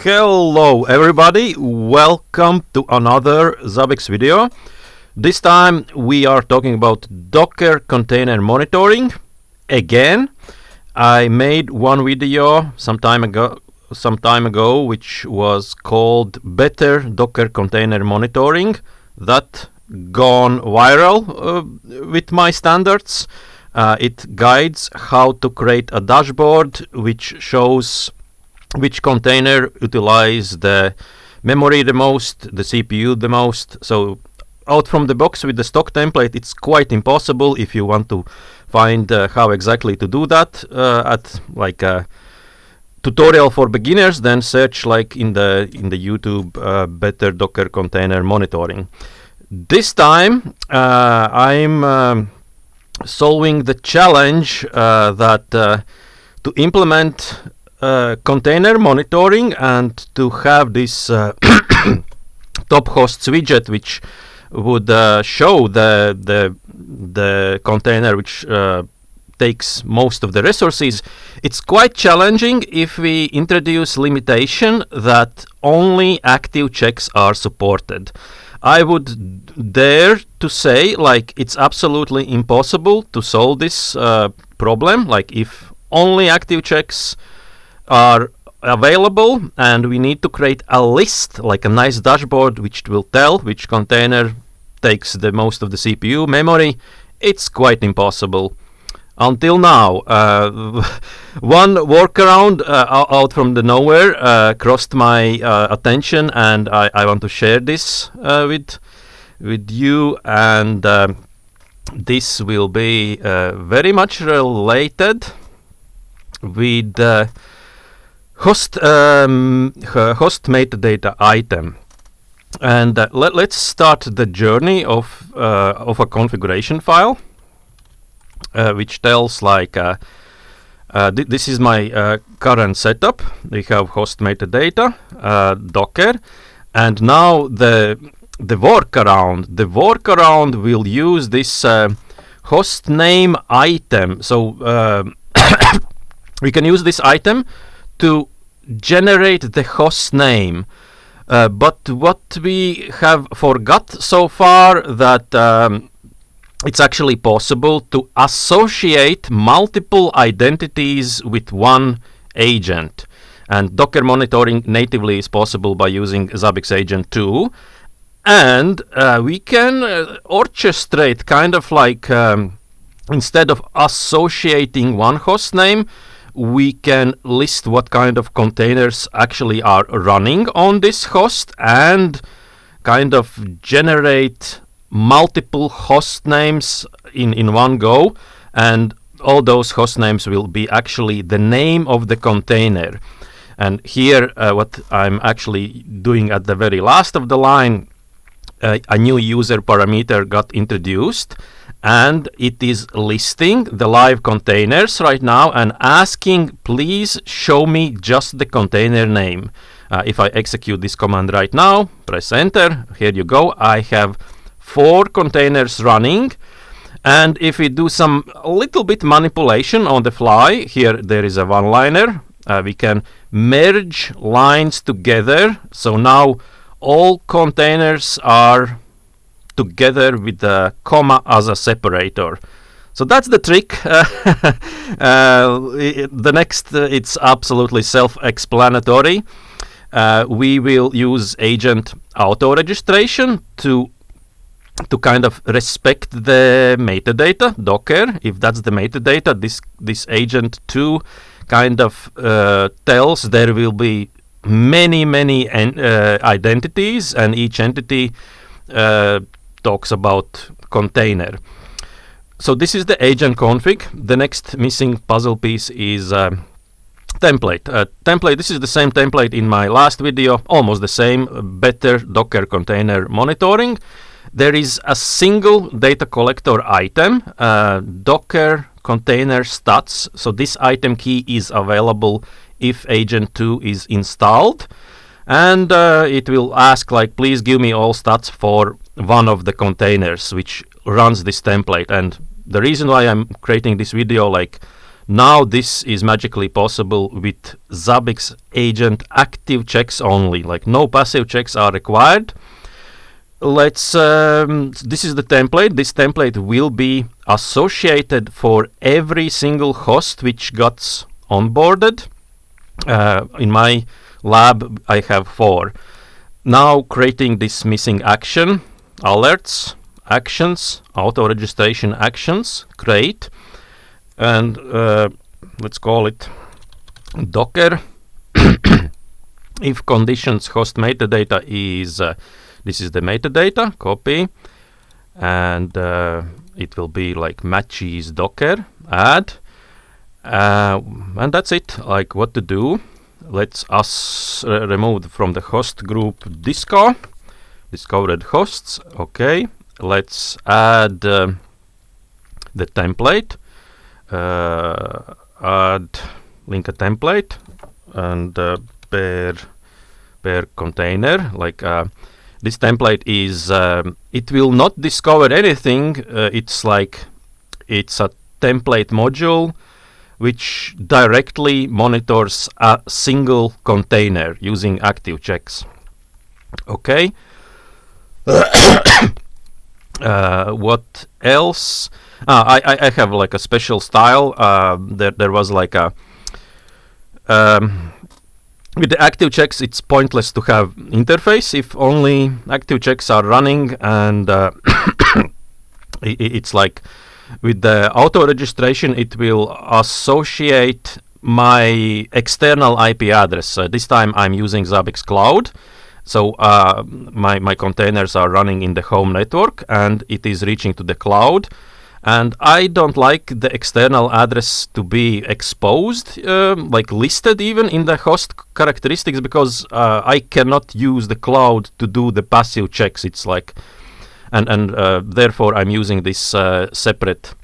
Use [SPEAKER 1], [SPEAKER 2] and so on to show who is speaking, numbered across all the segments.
[SPEAKER 1] Hello everybody, welcome to another Zabbix video. This time we are talking about Docker container monitoring. Again, I made one video some time ago which was called Better Docker Container Monitoring. That gone viral with my standards. It guides how to create a dashboard which shows which container utilize the memory the most, the CPU the most. So out from the box with the stock template, it's quite impossible. If you want to find how exactly to do that at like a tutorial for beginners, then search like in the YouTube Better Docker Container Monitoring. This time I'm solving the challenge that to implement container monitoring and to have this top hosts widget which would show the container which takes most of the resources. It's quite challenging if we introduce limitation that only active checks are supported. I would dare to say like it's absolutely impossible to solve this problem, like if only active checks are available and we need to create a list, like a nice dashboard which will tell which container takes the most of the CPU memory. It's quite impossible. Until now, one workaround out from the nowhere crossed my attention, and I want to share this with you, and this will be very much related with host metadata item. And let's start the journey of a configuration file which tells like this is my current setup. We have host metadata, Docker, and now the workaround will use this host name item. So we can use this item to generate the host name, but what we have forgot so far that it's actually possible to associate multiple identities with one agent, and Docker monitoring natively is possible by using Zabbix agent 2, and we can orchestrate kind of like instead of associating one host name, we can list what kind of containers actually are running on this host and kind of generate multiple host names in one go, and all those host names will be actually the name of the container. And here what I'm actually doing at the very last of the line, a new user parameter got introduced, and it is listing the live containers right now and asking, please show me just the container name. If I execute this command right now, press enter, here you go, I have 4 containers running. And if we do some little bit manipulation on the fly, here there is a one-liner, we can merge lines together, so now all containers are together with the comma as a separator. So that's the trick. The next, it's absolutely self-explanatory. We will use agent auto registration to kind of respect the metadata Docker. If that's the metadata, this agent 2 kind of tells there will be many identities, and each entity talks about container. So this is the agent config. The next missing puzzle piece is template. Template. This is the same template in my last video, almost the same. Better Docker container monitoring. There is a single data collector item, Docker container stats. So this item key is available if agent 2 is installed, and it will ask like, please give me all stats for one of the containers which runs this template. And the reason why I'm creating this video like Now this is magically possible with Zabbix agent active checks only, like no passive checks are required. This is the template. This template will be associated for every single host which got onboarded. In my lab I have 4. Now creating this missing action, alerts, actions, auto registration actions, create, and let's call it Docker. If conditions host metadata is this is the metadata, copy, and it will be like matches Docker, add, and that's it. Like what to do. Let's remove from the host group discovered hosts. Okay, let's add the template, add link a template, and per container, like this template is it will not discover anything. It's a template module which directly monitors a single container using active checks. Okay. What else? I have like a special style. There was like a with the active checks, it's pointless to have interface if only active checks are running, and it's like with the auto registration, it will associate my external IP address. This time I'm using Zabbix Cloud, so my containers are running in the home network and it is reaching to the cloud. And I don't like the external address to be exposed, like listed even in the host characteristics, because I cannot use the cloud to do the passive checks. It's like, and therefore I'm using this separate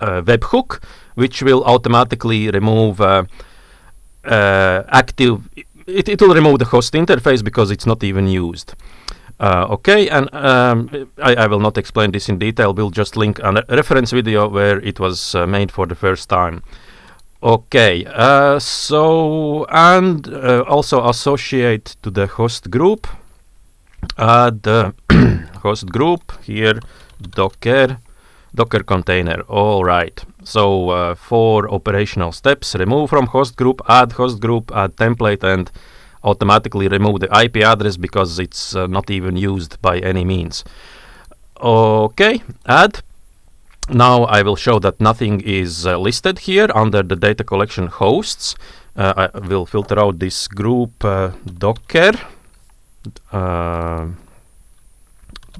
[SPEAKER 1] webhook, which will automatically remove active. It will remove the host interface because it's not even used. Okay, and I will not explain this in detail. We'll just link a reference video where it was made for the first time. Okay, so and also associate to the host group. Add the host group here, Docker container. All right. So 4 operational steps: remove from host group, add template, and automatically remove the IP address because it's not even used by any means. Okay, add. Now I will show that nothing is listed here under the data collection hosts. I will filter out this group Docker.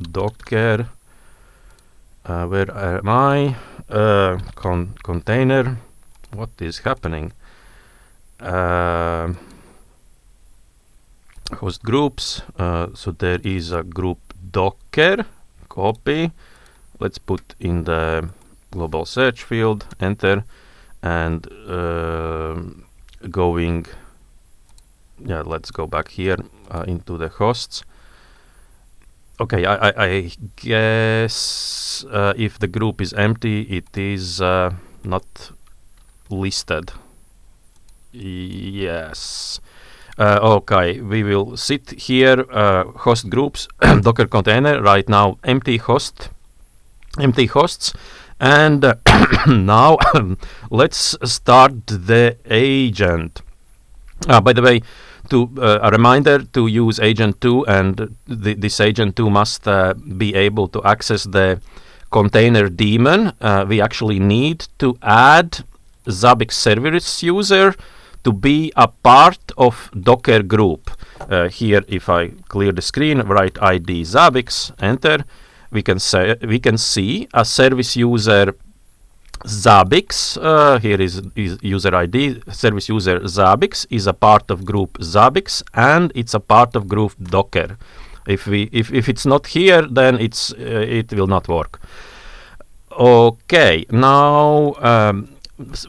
[SPEAKER 1] Docker. Where am I? Container. What is happening? Host groups. So there is a group Docker. Copy. Let's put in the global search field. Enter. And going. Yeah, let's go back here into the hosts. Okay, I guess if the group is empty, it is not listed. Yes. Okay, we will sit here, host groups, Docker container, right now empty hosts, and now let's start the agent. By the way, a reminder to use agent 2, and this agent 2 must be able to access the container daemon. We actually need to add Zabbix service user to be a part of Docker group. Here, if I clear the screen, write ID Zabbix, enter, we can see a service user Zabbix. Here is user ID. Service user Zabbix is a part of group Zabbix, and it's a part of group Docker. If it's not here, then it will not work. Okay, now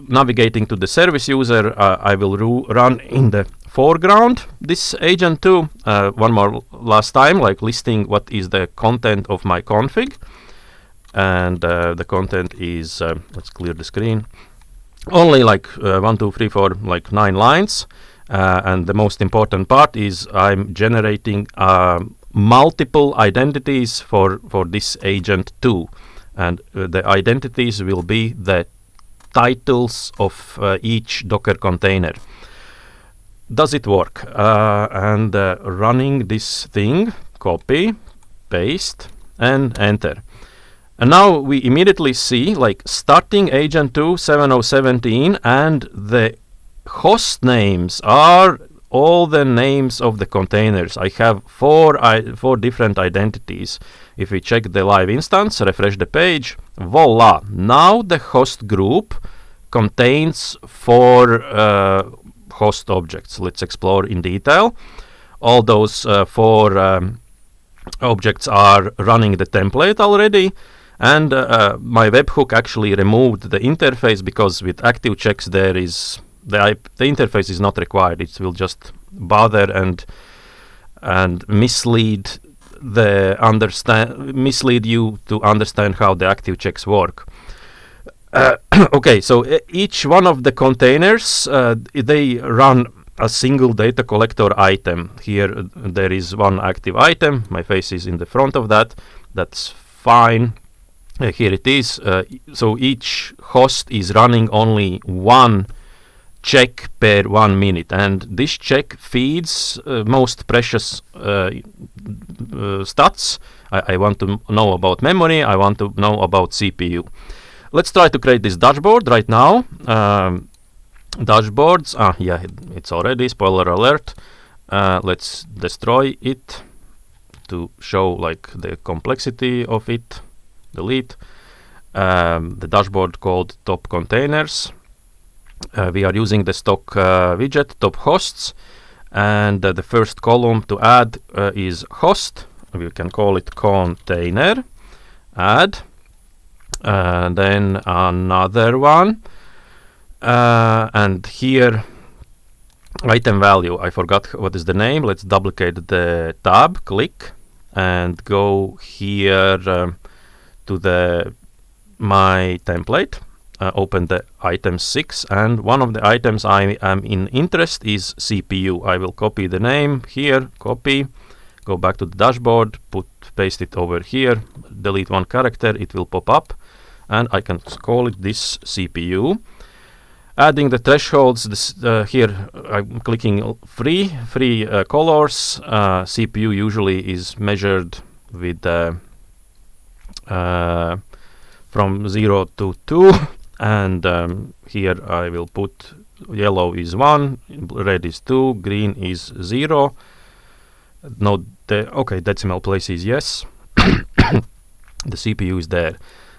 [SPEAKER 1] navigating to the service user, I will run in the foreground this agent 2 one more last time, like listing what is the content of my config. and the content is let's clear the screen, only like 1, 2, 3, 4, like 9 lines. And the most important part is I'm generating multiple identities for this agent 2, and the identities will be the titles of each Docker container. Does it work? And running this thing, copy, paste, and enter. And now we immediately see like starting agent 2 7017, and the host names are all the names of the containers. I have four different identities. If we check the live instance, refresh the page, voila! Now the host group contains 4 host objects. Let's explore in detail. All those 4 objects are running the template already, and my webhook actually removed the interface because with active checks there is the interface is not required. It will just bother and mislead you to understand how the active checks work. Okay, so each one of the containers they run a single data collector item. Here there is one active item. My face is in the front of that. That's fine. Here it is. So each host is running only one check per 1 minute, and this check feeds most precious stats. I want to know about memory. I want to know about CPU. Let's try to create this dashboard right now. Dashboards. Yeah, it's already, spoiler alert. Let's destroy it to show like the complexity of it. Delete. The dashboard called top containers. We are using the stock widget top hosts, and the first column to add is host. We can call it container. Add. Then another one, and here item value. I forgot what is the name. Let's duplicate the tab, click, and go here to the my template. Open the item 6, and one of the items I am in interest is CPU. I will copy the name here, copy, go back to the dashboard, paste it over here, delete one character, it will pop up, and I can call it this CPU. Adding the thresholds, this, here I'm clicking free colors. CPU usually is measured with from 0 to 2, and here I will put yellow is 1, red is 2, green is 0. No, okay, decimal place is yes. The CPU is there.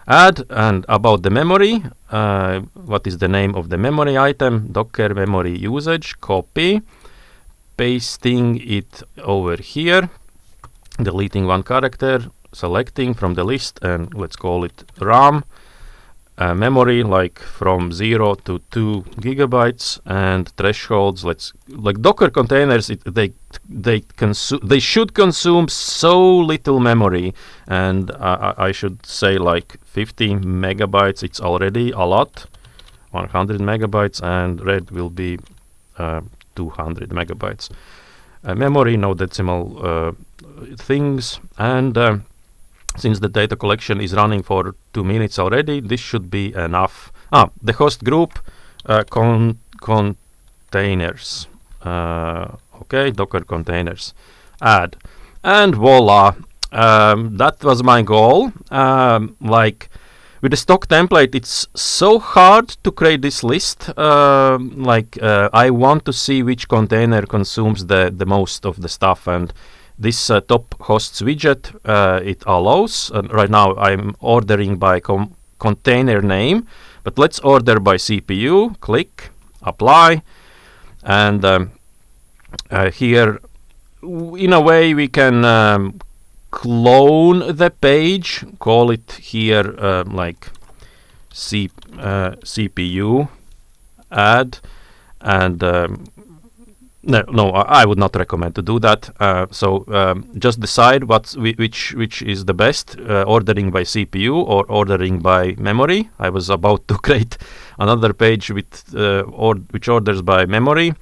[SPEAKER 1] Add, and about the memory, what is the name of the memory item? Docker memory usage, copy, pasting it over here, deleting one character, selecting from the list, and let's call it RAM. Memory like from 0 to 2 gigabytes, and thresholds, let's like Docker containers, they should consume so little memory, and I should say like 50 megabytes. It's already a lot. 100 megabytes, and red will be 200 megabytes. Memory, no decimal things, and since the data collection is running for 2 minutes already, this should be enough. The host group containers. Okay, Docker containers. Add, and voila. That was my goal. Like with the stock template, it's so hard to create this list. I want to see which container consumes the most of the stuff, and this top hosts widget, it allows. Right now I'm ordering by container name, but let's order by CPU. Click, apply, and here in a way we can clone the page, call it here like CPU, add, and No, I would not recommend to do that. So just decide which is the best, ordering by CPU or ordering by memory. I was about to create another page with which orders by memory,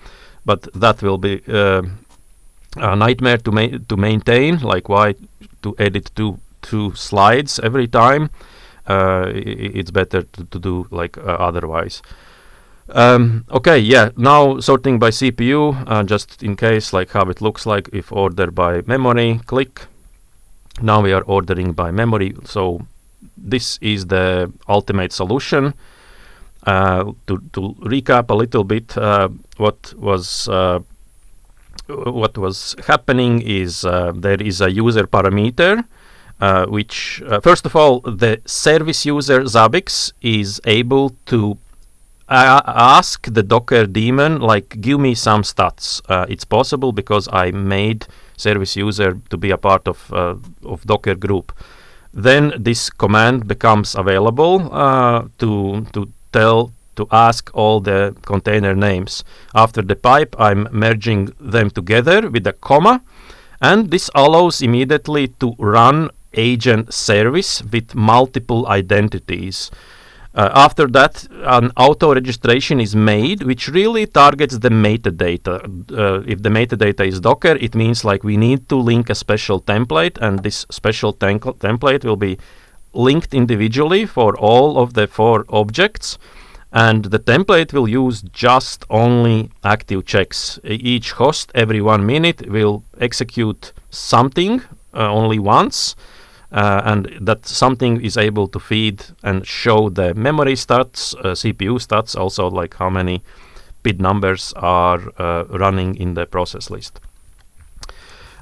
[SPEAKER 1] but that will be a nightmare to maintain. Like, why to edit two slides every time? It's better to do like otherwise. Okay, yeah, now sorting by CPU, just in case, like how it looks like if order by memory, click. Now we are ordering by memory, so this is the ultimate solution. To recap a little bit, what was happening is there is a user parameter, which first of all, the service user Zabbix is able to ask the Docker daemon, like, give me some stats. It's possible because I made service user to be a part of Docker group. Then this command becomes available to ask all the container names. After the pipe, I'm merging them together with a comma, and this allows immediately to run agent service with multiple identities. After that, an auto registration is made, which really targets the metadata. If the metadata is Docker, it means like we need to link a special template, and this special template will be linked individually for all of the 4 objects, and the template will use just only active checks. Each host every 1 minute will execute something only once. And that something is able to feed and show the memory stats, CPU stats, also like how many bit numbers are running in the process list.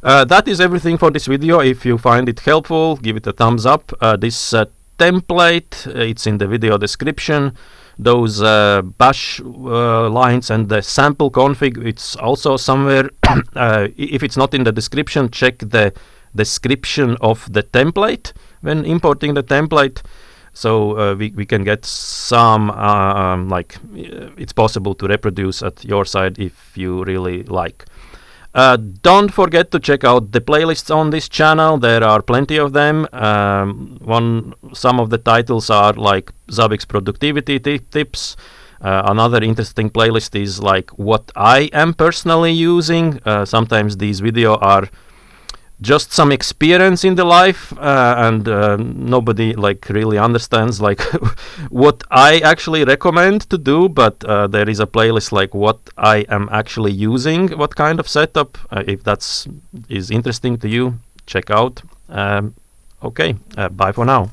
[SPEAKER 1] That is everything for this video. If you find it helpful, give it a thumbs up. This template, it's in the video description. Those bash lines and the sample config, it's also somewhere. If it's not in the description, check the description of the template when importing the template, so we can get some like it's possible to reproduce at your side if you really like. Don't forget to check out the playlists on this channel. There are plenty of them. Some of the titles are like Zabbix productivity tips. Another interesting playlist is like what I am personally using. Sometimes these videos are just some experience in the life, and nobody like really understands like what I actually recommend to do, but there is a playlist like what I am actually using, what kind of setup. If that's is interesting to you, check out. Okay, bye for now.